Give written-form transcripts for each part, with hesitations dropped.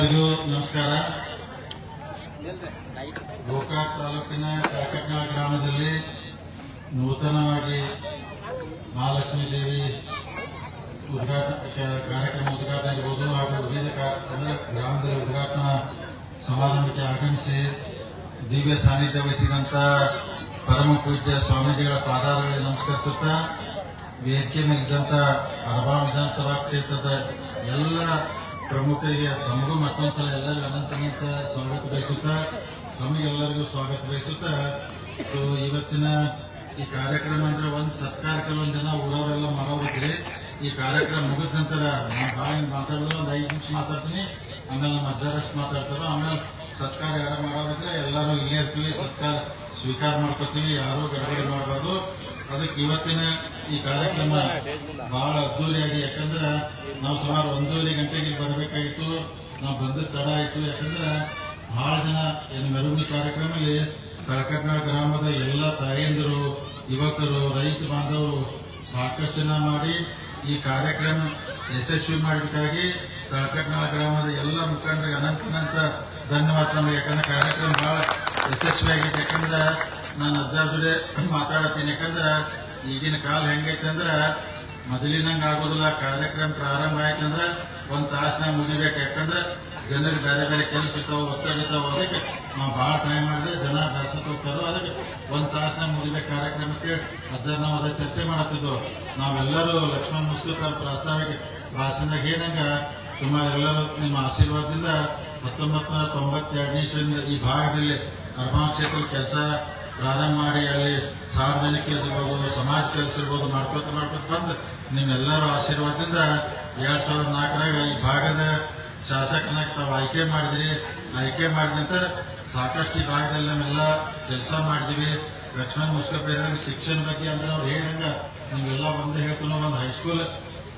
ಎಲ್ಲರಿಗೂ ನಮಸ್ಕಾರ. ಗೋಕಾಕ್ ತಾಲೂಕಿನ ಕಳಕಟ್ನಾಳ ಗ್ರಾಮದಲ್ಲಿ ನೂತನವಾಗಿ ಮಹಾಲಕ್ಷ್ಮೀ ದೇವಿ ಕಾರ್ಯಕ್ರಮ ಉದ್ಘಾಟನೆ ಇರ್ಬೋದು ಹಾಗೂ ವಿವಿಧ ಅಂದರೆ ಗ್ರಾಮದಲ್ಲಿ ಉದ್ಘಾಟನಾ ಸಮಾರಂಭಕ್ಕೆ ಆಗಮಿಸಿ ದಿವ್ಯ ಸಾನ್ನಿಧ್ಯ ವಹಿಸಿದಂತ ಪರಮ ಪೂಜ್ಯ ಸ್ವಾಮೀಜಿಗಳ ಪಾದಾರಗಳಿಗೆ ನಮಸ್ಕರಿಸುತ್ತಾ ವೇದಿಕೆ ಮೇಲಿದ್ದಂತ ಅರಬಾಂ ವಿಧಾನಸಭಾ ಕ್ಷೇತ್ರದ ಎಲ್ಲ ಪ್ರಮುಖರಿಗೆ ತಮಗೂ ಮತ್ತೊಂದ್ಸಲ ಎಲ್ಲರಿಗೂ ಅನಂತ ಸ್ವಾಗತ ಬಯಸುತ್ತಾ ತಮಗೆಲ್ಲರಿಗೂ ಸ್ವಾಗತ ಬಯಸುತ್ತಾ ಇವತ್ತಿನ ಈ ಕಾರ್ಯಕ್ರಮ ಅಂದ್ರೆ ಒಂದು ಸತ್ಕಾರ ಕೆಲವೊಂದು ಜನ ಊರವರೆಲ್ಲ ಮಾಡೋರಿದ್ರೆ ಈ ಕಾರ್ಯಕ್ರಮ ಮುಗಿದ ನಂತರ ನಾನು ಭಾಳ ಮಾತಾಡಿದ್ರೆ ಒಂದು 5 ನಿಮಿಷ ಮಾತಾಡ್ತೀನಿ, ಆಮೇಲೆ ನಮ್ಮ ಅಜ್ಜಾರಷ್ಟು ಮಾತಾಡ್ತಾರೋ, ಆಮೇಲೆ ಸತ್ಕಾರ ಯಾರು ಮಾಡೋರಿದ್ರೆ ಎಲ್ಲರೂ ಇಲ್ಲೇ ಇರ್ತೀವಿ, ಸತ್ಕಾರ ಸ್ವೀಕಾರ ಮಾಡ್ಕೋತೀವಿ, ಯಾರು ಗಡಬಡಿ ಮಾಡಬಾರ್ದು. ಅದಕ್ಕೆ ಇವತ್ತಿನ ಈ ಕಾರ್ಯಕ್ರಮ ಬಹಳ ಅದ್ದೂರಿಯಾಗಿ, ಯಾಕಂದ್ರೆ ನಾವು ಸುಮಾರು 1:30 ಗಂಟೆಗೆ ಬರಬೇಕಾಗಿತ್ತು, ನಾವು ಬಂದ ತಡ ಆಯ್ತು. ಯಾಕಂದ್ರೆ ಬಹಳ ಜನ ಏನು ಮೆರವಣಿಗೆ ಕಾರ್ಯಕ್ರಮದಲ್ಲಿ ಕಳಕಟ್ನಾಳ ಗ್ರಾಮದ ಎಲ್ಲ ತಾಯಂದಿರು, ಯುವಕರು, ರೈತ ಬಾಂಧವರು ಸಾಕಷ್ಟು ಜನ ಮಾಡಿ ಈ ಕಾರ್ಯಕ್ರಮ ಯಶಸ್ವಿ ಮಾಡೋದಕ್ಕಾಗಿ ಕಳಕಟ್ನಾಳ ಗ್ರಾಮದ ಎಲ್ಲ ಮುಖಂಡರಿಗೆ ಅನಂತ ಧನ್ಯವಾದ ನಮಗೆ. ಯಾಕಂದ್ರೆ ಕಾರ್ಯಕ್ರಮ ಬಹಳ ಯಶಸ್ವಿಯಾಗೈತೆ. ಯಾಕಂದ್ರೆ ನಾನು ಅಜ್ಜಾರ ಜೊತೆ ಮಾತಾಡತ್ತೀನಿ. ಯಾಕಂದ್ರೆ ಈಗಿನ ಕಾಲ ಹೆಂಗೈತೆ ಅಂದ್ರೆ ಮೊದಲಿನಂಗೆ ಆಗೋದಿಲ್ಲ. ಕಾರ್ಯಕ್ರಮ ಪ್ರಾರಂಭ ಆಯ್ತಂದ್ರೆ 1 ತಾಸಿನಾಗ ಮುಗಿಬೇಕು. ಯಾಕಂದ್ರೆ ಜನರಿಗೆ ಬೇರೆ ಬೇರೆ ಕೆಲಸ ಇರ್ತಾವೆ, ಒತ್ತಡ ಇರ್ತಾವೆ. ಅದಕ್ಕೆ ನಾವು ಭಾಳ ಟೈಮ್ ಮಾಡಿದ್ರೆ ಜನ ಬೇಸತ್ತು ಹೋಗ್ತಾರೋ, ಅದಕ್ಕೆ 1 ತಾಸಿನಾಗ ಮುಗಿಬೇಕು ಕಾರ್ಯಕ್ರಮ ಅಂತೇಳಿ ಅಜ್ಜಾರ ನಾವು ಅದ ಚರ್ಚೆ ಮಾಡತ್ತಿದ್ದು. ನಾವೆಲ್ಲರೂ ಲಕ್ಷ್ಮಣ್ ಮುಸ್ಲಿಕರ್ ಪ್ರಾಸ್ತಾವಿಕ ಭಾಷಣದಾಗ ಏನಂಗ ಸುಮಾರು ಎಲ್ಲರೂ ನಿಮ್ಮ ಆಶೀರ್ವಾದದಿಂದ 1992ನೇ ಇಸ್ವಿಯಿಂದ ಈ ಭಾಗದಲ್ಲಿ ಅರ್ಬಾಂ ಕ್ಷೇತ್ರ ಕೆಲಸ ಪ್ರಾರಂಭ ಮಾಡಿ ಅಲ್ಲಿ ಸಾರ್ವಜನಿಕ ಕೆಲಸ ಇರ್ಬೋದು, ಸಮಾಜ ಕೆಲಸ ಇರ್ಬೋದು ಮಾಡ್ಕೊತ ಬಂದು ನಿಮ್ಮೆಲ್ಲರ ಆಶೀರ್ವಾದದಿಂದ 2004ರಾಗ ಈ ಭಾಗದ ಶಾಸಕನಾಗಿ ತಾವು ಆಯ್ಕೆ ಮಾಡಿದ್ರಿ. ಆಯ್ಕೆ ಮಾಡಿದ ನಂತರ ಸಾಕಷ್ಟು ಈ ಭಾಗದಲ್ಲಿ ನಾವೆಲ್ಲ ಕೆಲಸ ಮಾಡಿದ್ವಿ. ಲಕ್ಷ್ಮಣ್ ಮುಸ್ಲಿಕರ್ ಶಿಕ್ಷಣ ಬಗ್ಗೆ ಅಂದ್ರೆ ಅವ್ರು ಹೇಳಿದಂಗ ನೀವೆಲ್ಲ ಬಂದು ಹೇಳ್ಕೊಂಡು ಒಂದು ಹೈಸ್ಕೂಲ್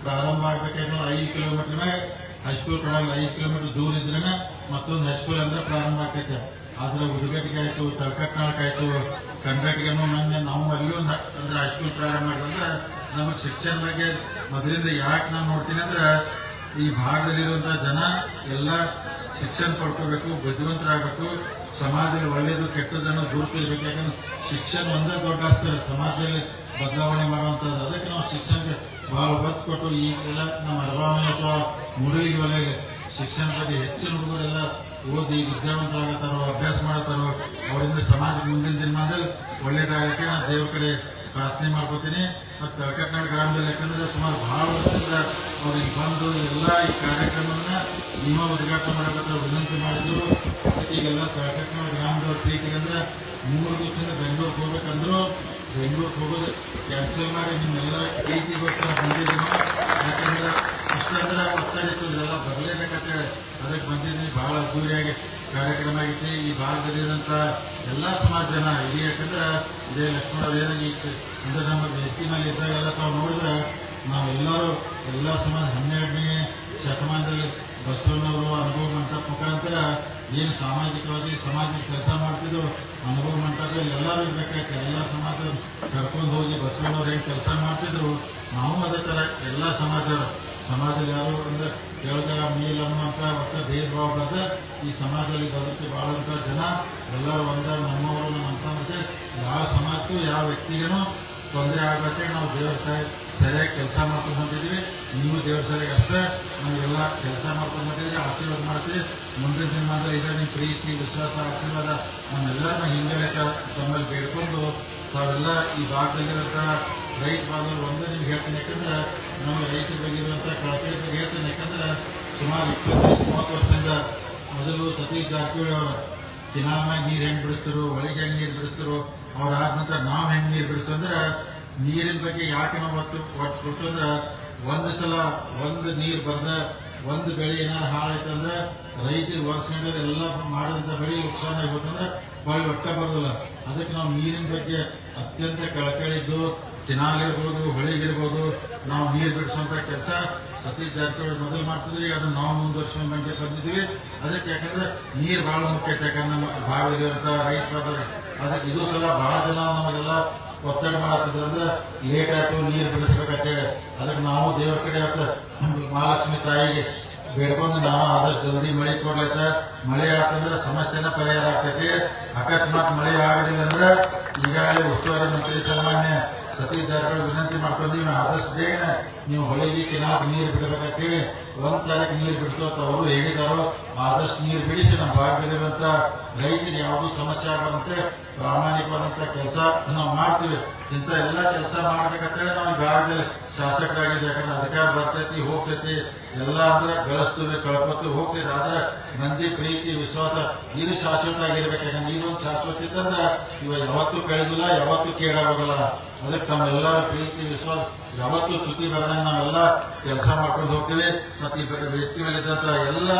ಪ್ರಾರಂಭ ಆಗ್ಬೇಕಾದ್ರೆ 5 ಕಿಲೋಮೀಟರ್ ಮೇಲೆ ಹೈಸ್ಕೂಲ್ ಕೊಡಲ್ಲ, 5 ಕಿಲೋಮೀಟರ್ ದೂರ ಇದ್ರೇನೆ ಮತ್ತೊಂದು ಹೈಸ್ಕೂಲ್ ಅಂದ್ರೆ ಪ್ರಾರಂಭ ಆಗ್ತೈತೆ. ಆದ್ರೆ ಉಡುಗಟ್ಟಿಗೆ ಆಯ್ತು, ತಳಕಟ್ನಾಳಕ್ಕಾಯ್ತು, ಕಂಡ್ರಟ್ಗೆನೂ ಮೊನ್ನೆ ನಾವು ಅಲ್ಲಿ ಒಂದು ಅಂದ್ರೆ ಹೈಸ್ಕೂಲ್ ಪ್ರಾರಂಭ ಮಾಡಿದ್ರೆ ನಮಗೆ ಶಿಕ್ಷಣ ಬಗ್ಗೆ ಮೊದಲಿಂದ ಯಾಕೆ ನಾನು ನೋಡ್ತೀನಿ ಅಂದ್ರೆ ಈ ಭಾಗದಲ್ಲಿರುವಂತಹ ಜನ ಎಲ್ಲ ಶಿಕ್ಷಣ ಪಡ್ಕೋಬೇಕು, ಬುದ್ಧಿವಂತರಾಗಬೇಕು, ಸಮಾಜದಲ್ಲಿ ಒಳ್ಳೆಯದು ಕೆಟ್ಟದನ್ನು ದೂರ ತೆಗಿಬೇಕು. ಯಾಕಂದ್ರೆ ಶಿಕ್ಷಣ ಒಂದೇ ದೊಡ್ಡ ಅಸ್ತ್ರ ಸಮಾಜದಲ್ಲಿ ಬದಲಾವಣೆ ಮಾಡುವಂಥದ್ದು. ಅದಕ್ಕೆ ನಾವು ಶಿಕ್ಷಣಕ್ಕೆ ಬಹಳ ಒತ್ತು ಕೊಟ್ಟು ಈಗೆಲ್ಲ ನಮ್ಮ ಅರಬಾವಿ ಅಥವಾ ಮೂಡಲಿಗೆ ಒಳಗೆ ಶಿಕ್ಷಣ ಬಗ್ಗೆ ಹೆಚ್ಚಿನ ಹುಡುಗರೆಲ್ಲ ಓದಿ ವಿದ್ಯಾವಂತರಾಗತ್ತಾರೋ, ಅಭ್ಯಾಸ ಮಾಡತ್ತಾರೋ, ಅವರಿಂದ ಸಮಾಜ ಮುಂದಿನ ದಿನಮಾನದಲ್ಲಿ ಒಳ್ಳೇದಾಗಕ್ಕೆ ನಾನು ದೇವ್ರ ಕಡೆ ಪ್ರಾರ್ಥನೆ ಮಾಡ್ಕೋತೀನಿ. ಮತ್ತು ಕಳಕಟ್ನಾಳ ಗ್ರಾಮದಲ್ಲಿ ಯಾಕಂದ್ರೆ ಸುಮಾರು ಬಹಳ ವರ್ಷದಿಂದ ಅವ್ರಿಗೆ ಬಂದು ಎಲ್ಲ ಈ ಕಾರ್ಯಕ್ರಮವನ್ನ ನಿಮ್ಮ ಉದ್ಘಾಟನೆ ಮಾಡಬೇಕ ವಿನಂತಿ ಮಾಡಿದ್ರು. ಈಗೆಲ್ಲ ಕಳಕಟ್ನಾಳ ಗ್ರಾಮದವ್ರ ಪ್ರೀತಿಗಂದ್ರೆ 3 ದಿವಸದಿಂದ ಬೆಂಗಳೂರಿಗೆ ಹೋಗ್ಬೇಕಂದ್ರು ಬೆಂಗಳೂರಿಗೆ ಹೋಗೋದು ಕ್ಯಾನ್ಸಲ್ ಮಾಡಿ ನಿಮ್ಮೆಲ್ಲ ಪ್ರೀತಿಗೋಸ್ಕರ ಬಂದಿದ್ದೀನೋ. ಯಾಕಂದ್ರೆ ಇಷ್ಟಾದ್ರೆ ಒತ್ತಡ ಇತ್ತು, ಇದೆಲ್ಲ ಬರಲೇಬೇಕಂತೇಳಿ ಅದಕ್ಕೆ ಬಂದಿದ್ದೀನಿ. ಬಹಳ ಅದ್ದೂರಿಯಾಗಿ ಕಾರ್ಯಕ್ರಮ ಆಗೈತಿ. ಈ ಭಾಗದಲ್ಲಿರುವಂಥ ಎಲ್ಲ ಸಮಾಜ ಜನ ಇಲ್ಲಿ, ಯಾಕಂದ್ರೆ ಇದೇ ಲಕ್ಷ್ಮಣ ಈ ಅಂದ್ರೆ ನಮ್ಮ ವ್ಯಕ್ತಿ ಮೇಲೆ ಇದ್ದಾಗೆಲ್ಲ ತಾವು ನೋಡಿದ್ರೆ ನಾವೆಲ್ಲರೂ ಎಲ್ಲ ಸಮಾಜ 12ನೇ ಶತಮಾನದಲ್ಲಿ ಬಸವಣ್ಣವರು ಅನುಭವ ಮಂಟಪ ಮುಖಾಂತರ ಏನು ಸಾಮಾಜಿಕವಾಗಿ ಸಮಾಜದ ಕೆಲಸ ಮಾಡ್ತಿದ್ರು, ಅನುಭವ ಮಂಟಪದಲ್ಲಿ ಎಲ್ಲರೂ ಇರ್ಬೇಕಾಯ್ತು. ಎಲ್ಲ ಸಮಾಜ ಕರ್ಕೊಂಡು ಹೋಗಿ ಬಸವಣ್ಣವ್ರು ಏನು ಕೆಲಸ ಮಾಡ್ತಿದ್ರು ನಾವು ಅದೇ ಥರ ಎಲ್ಲ ಸಮಾಜದಲ್ಲಿ ಯಾರು ಅಂದ್ರೆ ಕೆಳಗ ಮೇಲನ್ನುವಂಥ ಒಟ್ಟು ಭೇದ ಭಾವ ಬಂದ ಈ ಸಮಾಜದಲ್ಲಿ ಬದುಕಿ ಬಾಳುವಂಥ ಜನ ಎಲ್ಲರೂ ಒಂದಾಗಿ ನಮ್ಮವರು ನಮ್ಮ ಮತ್ತೆ ಯಾವ ಸಮಾಜಕ್ಕೂ ಯಾವ ವ್ಯಕ್ತಿಗೂ ತೊಂದರೆ ಆಗತ್ತೆ. ನಾವು ದೇವ್ರ ಸರಿಯಾಗಿ ಕೆಲಸ ಮಾಡ್ಕೊಂಡು ಬಂದಿದ್ದೀವಿ. ನೀವು ದೇವ್ರ ಸರಿಯಾಗಿ ಅಷ್ಟೇ ನಮಗೆಲ್ಲ ಕೆಲಸ ಮಾಡ್ಕೊಂಡು ಬಂದಿದ್ದೀರಿ, ಆಶೀರ್ವಾದ ಮಾಡ್ತೀವಿ. ಮುಂದಿನ ದಿನಮಾನದಲ್ಲಿ ಇದೇ ನಿಮ್ಮ ಪ್ರೀತಿ ವಿಶ್ವಾಸ ಆಶೀರ್ವಾದ ನಮ್ಮೆಲ್ಲರನ್ನ ಹಿಂದೆ ತಮ್ಮಲ್ಲಿ ಬೇಡ್ಕೊಂಡು ತಾವೆಲ್ಲ ಈ ಭಾಗದಲ್ಲಿರುವಂಥ ರೈತ ಬಾಂಧವರು ಒಂದೇ ನಿಮ್ಗೆ ಹೇಳ್ತೀನಿ. ಯಾಕಂದ್ರೆ ನಮಗೆ ರೈತರ ಬಗ್ಗೆ ಇರುವಂಥ ಕಳಕಳಿ ಬಗ್ಗೆ ಹೇಳ್ತೀನಿ. ಯಾಕಂದ್ರೆ ಸುಮಾರು 25-30 ವರ್ಷದಿಂದ ಮೊದಲು ಸತೀಶ್ ಜಾರಕಿಹೊಳಿ ಅವರ ಚಿನಾಮಾಗಿ ನೀರು ಹೆಂಗೆ ಬಿಡಿಸ್ತಾರೋ, ಹೊಳಿಗೆ ಹೆಂಗೆ ನೀರು ಬಿಡಿಸ್ತಾರೋ, ಅವ್ರು ಆದ ನಂತರ ನಾವು ಹೆಂಗೆ ನೀರು ಬಿಡಿಸ್ತೀವಿ ಅಂದ್ರೆ ನೀರಿನ ಬಗ್ಗೆ ಯಾಕೆ ನಾವು ಒಟ್ಟು ಕೊಟ್ಟು ಅಂದ್ರೆ ಒಂದು ಸಲ ಒಂದು ನೀರು ಬರದ ಒಂದು ಬೆಳೆ ಏನಾರು ಹಾಳಾಯ್ತಂದ್ರೆ ರೈತರು ವರ್ಷ ಎಲ್ಲ ಮಾಡಿದಂಥ ಬೆಳೆ ನುಕ್ಸಾನ ಆಗ್ಬೇಕಂದ್ರೆ ಹೊಳ್ಳಿ ಒಟ್ಟ ಬರೋದಿಲ್ಲ. ಅದಕ್ಕೆ ನಾವು ನೀರಿನ ಬಗ್ಗೆ ಅತ್ಯಂತ ಕಳಕಳಿದ್ದು ಚಿನಾಲಿರ್ಬೋದು, ಹೊಳಿಗಿರ್ಬೋದು ನಾವು ನೀರು ಬಿಡಿಸುವಂಥ ಕೆಲಸ ಸತೀಶ್ ಜಾರಕಿಹೊಳಿ ಮೊದಲು ಮಾಡ್ತಿದ್ವಿ. ಅದನ್ನು ನಾವು ಮುಂದುವರ್ಸ್ಕೊಂಡು ಬಂದಿದ್ದೀವಿ. ಅದಕ್ಕೆ ಯಾಕಂದ್ರೆ ನೀರು ಬಹಳ ಮುಖ್ಯ. ಯಾಕಂದ್ರೆ ನಮ್ಮ ಭಾಗದಲ್ಲಿರುವಂಥ ರೈತ ಬಾಂಧವರು ಅದಕ್ಕೆ ಇದು ಸಲ ಬಹಳ ಜನ ನಮಗೆಲ್ಲ ಒತ್ತಡ ಮಾಡತ್ತಿದ್ರು ಅಂದ್ರೆ ಲೇಟ್ ಆಯ್ತು ನೀರು ಬಿಡಿಸ್ಬೇಕಂತೇಳಿ ಅದಕ್ಕೆ ನಾವು ದೇವರ ಕಡೆ ಮಹಾಲಕ್ಷ್ಮಿ ತಾಯಿಗೆ ಬೇಡ್ಕೊಂಡು ನಾವು ಆದಷ್ಟು ಜಲ್ದಿ ಮಳೆ ಕೊಡ್ಲತ್ತ. ಮಳೆ ಆತಂದ್ರೆ ಸಮಸ್ಯೆನ ಪರಿಹಾರ ಆಗ್ತೈತಿ. ಅಕಸ್ಮಾತ್ ಮಳೆ ಆಗೋದಿಲ್ಲ ಅಂದ್ರೆ ಈಗಾಗಲೇ ಉಸ್ತುವಾರಿ ಮಂತ್ರಿ ಸನ್ಮಾನ್ಯ ಸತೀಶ್ ಜಾರಕಿಹೊಳಿ ವಿನಂತಿ ಮಾಡ್ಕೊಂಡಿವಿ, ಆದಷ್ಟು ಬೇಗ ನೀವು ಹೊಳೆಗೆ ಕೆನಾಲ್ ನೀರು ಬಿಡಬೇಕಂತೇಳಿ 1 ತಾರೀಕು ನೀರು ಬಿಡ್ತು ಅಂತ ಅವರು ಹೇಳಿದಾರೋ. ಆದಷ್ಟು ನೀರು ಬಿಡಿಸಿ ನಮ್ಮ ಭಾಗದಲ್ಲಿರುವಂತ ರೈತರಿಗೆ ಯಾವುದೂ ಸಮಸ್ಯೆ ಆಗುವಂತೆ ಪ್ರಾಮಾಣಿಕವಾದಂತ ಕೆಲಸ ನಾವು ಮಾಡ್ತೀವಿ. ಇಂಥ ಎಲ್ಲ ಕೆಲಸ ಮಾಡ್ಬೇಕಂತೇಳಿ ನಾವು ಈ ಭಾಗದಲ್ಲಿ ಶಾಸಕರಾಗಿದೆ. ಯಾಕಂದ್ರೆ ಅಧಿಕಾರ ಬರ್ತೈತಿ ಹೋಗ್ತೈತಿ, ಎಲ್ಲ ಅಂದ್ರೆ ಬೆಳೆಸ್ತೀವಿ ಕಳ್ಕೊತೀವಿ ಹೋಗ್ತೈತಿ. ಆದ್ರೆ ಮಂದಿ ಪ್ರೀತಿ ವಿಶ್ವಾಸ ಇದು ಶಾಶ್ವತ ಆಗಿರ್ಬೇಕು. ಯಾಕಂದ್ರೆ ಇದೊಂದು ಶಾಶ್ವತ ಇತ್ತಂದ್ರೆ ಇವ ಯಾವತ್ತೂ ಕಳೆದಿಲ್ಲ, ಯಾವತ್ತೂ ಕೇಳಾಗೋದಿಲ್ಲ. ಅದಕ್ಕೆ ತಮ್ಮೆಲ್ಲರ ಪ್ರೀತಿ ವಿಶ್ವಾಸ ಯಾವತ್ತೂ ಚ್ಯುತಿ ಬರದಂಗೆ ನಾವೆಲ್ಲ ಕೆಲಸ ಮಾಡ್ಕೊಂಡು ಹೋಗ್ತೀವಿ. ಮತ್ತೆ ಈ ವ್ಯಕ್ತಿಗಳಿದ್ದಂತ ಎಲ್ಲ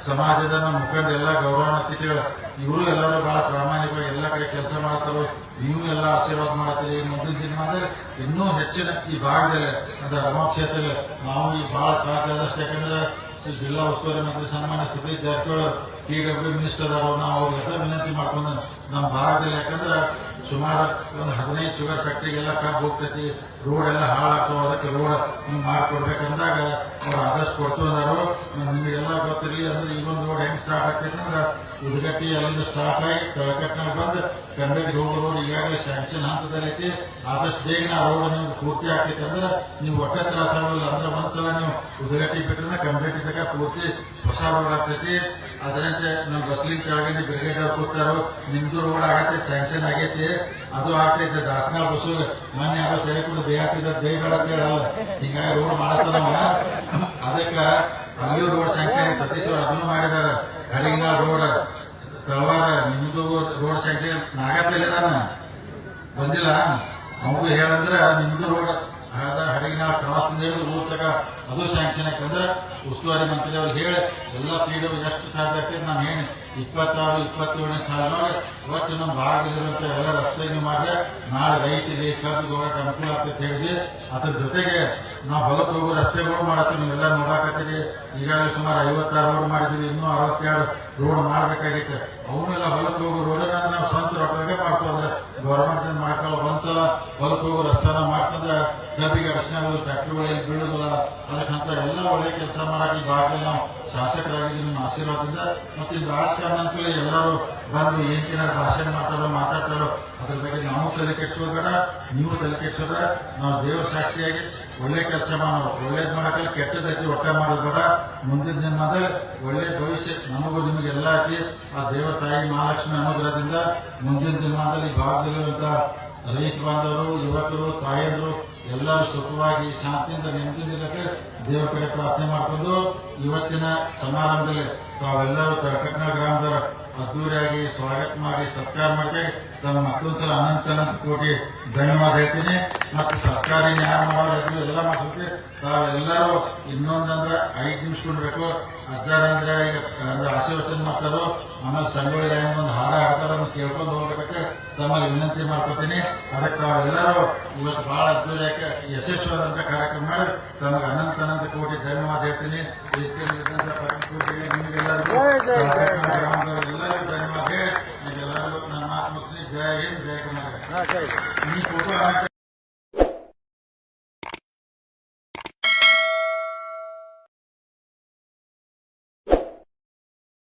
ಸಮಾಜದ ನಮ್ಮ ಮುಖಂಡ ಎಲ್ಲ ಗೌರವ ಅತಿಥಿಗಳು ಇವರು ಎಲ್ಲರೂ ಬಹಳ ಪ್ರಾಮಾಣಿಕವಾಗಿ ಎಲ್ಲ ಕಡೆ ಕೆಲಸ ಮಾಡ್ತಾರೆ. ನೀವು ಎಲ್ಲ ಆಶೀರ್ವಾದ ಮಾಡ್ತೀರಿ. ಮುಂದಿನ ದಿನಮಾನದಲ್ಲಿ ಇನ್ನೂ ಹೆಚ್ಚಿನ ಈ ಭಾಗದಲ್ಲಿ ಅಂದ್ರೆ ಅರಮ ಕ್ಷೇತ್ರದಲ್ಲಿ ನಾವು ಈ ಬಹಳ ಸಾಧ್ಯ ಆದಷ್ಟು. ಯಾಕಂದ್ರೆ ಜಿಲ್ಲಾ ಉಸ್ತುವಾರಿ ಮಂತ್ರಿ ಸನ್ಮಾನ್ಯ ಸತೀಶ್ ಜಾರಕಿಹೊಳಿ PW ಮಿನಿಸ್ಟರ್ ಅದಾರ. ನಾವು ಅವ್ರಿಗೆಲ್ಲ ವಿನಂತಿ ಮಾಡ್ಕೊಂಡು ನಮ್ಮ ಭಾಗದಲ್ಲಿ ಯಾಕಂದ್ರೆ ಸುಮಾರು ಒಂದು 15 ಶುಗರ್ ಫ್ಯಾಕ್ಟ್ರಿಗೆಲ್ಲ ಕಬ್ಬು ಹೋಗ್ತೈತಿ, ರೋಡ್ ಎಲ್ಲ ಹಾಳಾಗ್ತಾವ. ಅದಕ್ಕೆ ರೋಡ್ ಮಾಡ್ಕೊಡ್ಬೇಕಂದಾಗ ಅವ್ರು ಆದಷ್ಟು ಕೊಡ್ತು ಅಂದಾರು. ನಿಮಗೆಲ್ಲ ಗೊತ್ತಿರಲಿ ಅಂದ್ರೆ ಈ ಒಂದು ರೋಡ್ ಹೆಂಗ್ ಸ್ಟಾರ್ಟ್ ಆಗ್ತೈತಿ ಅಂದ್ರೆ ಉದ್ಗಟ್ಟಿ ಅಲ್ಲಿಂದ ಸ್ಟಾರ್ಟ್ ಆಗಿ ತಳಕಟ್ಟಿನಲ್ಲಿ ಬಂದು ಕಂಡ್ರೆಗೆ ಹೋಗೋ ರೋಡ್ ಈಗಾಗಲೇ ಸ್ಯಾಂಕ್ಷನ್ ಹಂತದಲ್ಲಿ ಐತಿ. ಆದಷ್ಟು ಬೇಗ ಆ ರೋಡ್ ನಿಮ್ಗೆ ಪೂರ್ತಿ ಆಗ್ತೈತಿ ಅಂದ್ರೆ ನೀವು ಒಟ್ಟೆ ತ್ರಾಸ ಆಗೋದಿಲ್ಲ. ಅಂದ್ರೆ ಒಂದ್ಸಲ ನೀವು ಉದ್ಗಟ್ಟಿ ಬಿಟ್ಟರೆ ಕಂಡ್ರೆಟ್ಟಿ ತನಕ ಪೂರ್ತಿ ಹೊಸ ರೋಡ್ ಆಗ್ತೈತಿ. ಅದರಂತೆ ನಾವು ಬಸ್ಲಿಂಗ್ ಕೆಳಗಡೆ ಬ್ರಿಗೇಡ್ ಅವ್ರು ಕೂತಾರೋ ನಿಮ್ದು ರೋಡ್ ಆಗತ್ತೆ, ಸ್ಯಾಂಕ್ಷನ್ ಆಗೈತಿ, ಅದು ಆಗ್ತೈತೆ. ದಾಸನಾಳ್ ಬಸ್ಸು ಮೊನ್ನೆ ಯಾರೋ ಸರಿ ಕೂಡ ಬೇಯಾಗ್ತಿದ್ದ ಬೇಯ್ಬೇಡಂತ ಹೇಳಲ್ಲ. ಹಿಂಗಾಗಿ ರೋಡ್ ಮಾಡತ್ತಲ್ಲ ಅದಕ್ಕೆ ಅಲ್ಲಿಯೂ ರೋಡ್ ಸ್ಯಾಂಕ್ಷನ್ ಸತೀಶ್ ಅವರು ಅದನ್ನು ಮಾಡಿದಾರ. ಹರಿನಾಳ್ ರೋಡ್ ತಳವಾರ ನಿಮ್ದು ರೋಡ್ ಸ್ಯಾಂಕ್ಷನ್ ನಾಗಪ್ಪದಾನ ಬಂದಿಲ್ಲ. ಅವು ಹೇಳಂದ್ರೆ ನಿಮ್ದು ರೋಡ್ ಹಡಗಿನಾಳ್ ಕ್ರಾಸ್ ಊರ್ ತಕ ಅದು ಸ್ಯಾಂಕ್ಷನ್ ಯಾಕಂದ್ರೆ ಉಸ್ತುವಾರಿ ಮಂತ್ರಿ ಅವ್ರು ಹೇಳಿ ಎಲ್ಲ ಪೀಡು ಎಷ್ಟು ಸಾಧ್ಯ ಆಗ್ತದೆ. ನಾನು ಹೇಳಿ 26, 27ನೇ ಸಾಲಿನೊಳಗೆ ಒಟ್ಟು ನಮ್ಮ ಭಾಗದಲ್ಲಿರುವಂತ ಎಲ್ಲ ರಸ್ತೆ ಮಾಡಿದ್ರೆ ನಾಳೆ ರೈತರಿಗೆ ಕಬ್ಬು ಹೋಗಕ್ಕೆ ಅನುಕೂಲ ಆಗ್ತದೆ ಹೇಳಿದ್ವಿ. ಅದ್ರ ಜೊತೆಗೆ ನಾವು ಹೊಲಕ್ಕೆ ಹೋಗೋ ರಸ್ತೆಗಳು ಮಾಡತ್ತೀವಿ. ನೀವೆಲ್ಲ ನೋಡಾಕತ್ತೀರಿ. ಈಗಾಗಲೇ ಸುಮಾರು 56 ರೋಡ್ ಮಾಡಿದ್ವಿ, ಇನ್ನೂ 62 ರೋಡ್ ಮಾಡ್ಬೇಕಾಗೈತೆ. ಅವನ್ನೆಲ್ಲ ಹೊಲಕ್ಕೆ ಹೋಗೋ ರೋಡನ್ನ ನಾವು ಸ್ವಂತ ರೊಕ್ಕದಾಗೆ ಮಾಡ್ತೀವಿ. ಅಂದ್ರೆ ಗೌರ್ಮೆಂಟ್ ಮಾಡ್ಕೊಳ್ಳೋ ಒಂದ್ಸಲ ಹೊಲಕ್ಕೆ ಹೋಗೋ ರಸ್ತೆನ ಮಾಡ್ತಂದ್ರೆ ಕಬ್ಬಿಗೆ ಅಡಚಣೆ ಆಗೋದು, ಟ್ರ್ಯಾಕ್ಟರ್ಗಳು ಎಲ್ಲಿ ಬೀಳೋದಿಲ್ಲ. ಅದಕ್ಕಂತ ಎಲ್ಲ ಒಳ್ಳೆ ಕೆಲಸ ಮಾಡಕ್ಕೆ ಈ ಭಾಗದಲ್ಲಿ ನಾವು ಶಾಸಕರಾಗಿದ್ದೀವಿ ನಿಮ್ಮ ಆಶೀರ್ವಾದದಿಂದ. ಮತ್ತೆ ಈ ರಾಜಕಾರಣ ಅಂತೇಳಿ ಎಲ್ಲರೂ ಬಂದು ಏನ್ ಭಾಷಣ ಮಾತಾಡ್ತಾರೋ ಅದ್ರ ಬಗ್ಗೆ ನಾವು ತಲೆ ಕೆಡಿಸೋದು ಬೇಡ, ನೀವು ತಲೆ ಕೆಡಿಸೋದ. ನಾವು ದೇವ್ರ ಸಾಕ್ಷಿಯಾಗಿ ಒಳ್ಳೆ ಕೆಲಸ ಮಾಡೋದು, ಒಳ್ಳೇದ್ ಮಾಡಕ್ಕೆ ಕೆಟ್ಟದೈತಿ ಒಟ್ಟೆ ಮಾಡೋದು ಬೇಡ. ಮುಂದಿನ ದಿನಮಾನದಲ್ಲಿ ಒಳ್ಳೆ ಭವಿಷ್ಯ ನಮಗೂ ನಿಮಗೆಲ್ಲ ಐತಿ. ಆ ದೇವರ ತಾಯಿ ಮಹಾಲಕ್ಷ್ಮಿ ಅನುಗ್ರಹದಿಂದ ಮುಂದಿನ ದಿನಮಾನದಲ್ಲಿ ಈ ಭಾಗದಲ್ಲಿರುವಂತ ರೈತ ಬಾಂಧವರು, ಯುವಕರು, ತಾಯಂದರು ಎಲ್ಲರೂ ಸುಖವಾಗಿ ಶಾಂತಿಯಿಂದ ನೆಮ್ಮದಿರಕ್ಕೆ ದೇವರ ಕಡೆ ಪ್ರಾರ್ಥನೆ ಮಾಡಿಕೊಂಡು ಇವತ್ತಿನ ಸಮಾರಂಭದಲ್ಲಿ ತಾವೆಲ್ಲರೂ ತಳಕಟ್ನ ಗ್ರಾಮದವರ ಅದ್ದೂರಿಯಾಗಿ ಸ್ವಾಗತ ಮಾಡಿ ಸತ್ಕಾರ ಮಾಡಿ ತಮ್ಮ ಮತ್ತೊಂದ್ಸಲ ಅನಂತ ಕೋಟಿ ಧನ್ಯವಾದ ಹೇಳ್ತೀನಿ. ಮತ್ತು ಸರ್ಕಾರಿ ನ್ಯಾಯ ಮಾಡೋರು ಎಲ್ಲ ಮಾಡ್ತೀವಿ. ತಾವೆಲ್ಲರೂ ಇನ್ನೊಂದಂದ್ರೆ 5 ನಿಮಿಷ ಕೊಡ್ಬೇಕು. ಅಜ್ಜಾರಂದ್ರೆ ಈಗ ಅಂದ್ರೆ ಆಶೀರ್ವಚನ ಮಾಡ್ತಾರೋ, ಆಮೇಲೆ ಸಂಗೊಳ್ಳಿ ರಾಯಣ್ಣ ಒಂದು ಹಾಡ ಹಾಡ್ತಾರ, ಅದನ್ನು ಕೇಳ್ಕೊಂಡು ಹೋಗ್ಬೇಕಂತ ತಮ್ಮಲ್ಲಿ ವಿನಂತಿ ಮಾಡ್ಕೊತೀನಿ. ಅದಕ್ಕೆ ತಾವೆಲ್ಲರೂ ಇವತ್ತು ಬಹಳ ಅದ್ದೂರಿಯಾಗಿ ಯಶಸ್ವಿಯಾದಂತ ಕಾರ್ಯಕ್ರಮ ಮಾಡಿ ತಮಗೆ ಅನಂತ ಕೋಟಿ ಧನ್ಯವಾದ ಹೇಳ್ತೀನಿ. ನಿಮಗೆಲ್ಲರಿಗೂ ಗ್ರಾಮದವರು ಎಲ್ಲರಿಗೂ ಧನ್ಯವಾದ ಹೇಳಿ ಎಲ್ಲರಿಗೂ ನನ್ನ ಮಾತು ಮುಗಿಸ್ತೀನಿ. ಜೈ ಹಿಂದ್, ಜೈ ಕರ್ನಾಟಕ. ಈ ಫೋಟೋ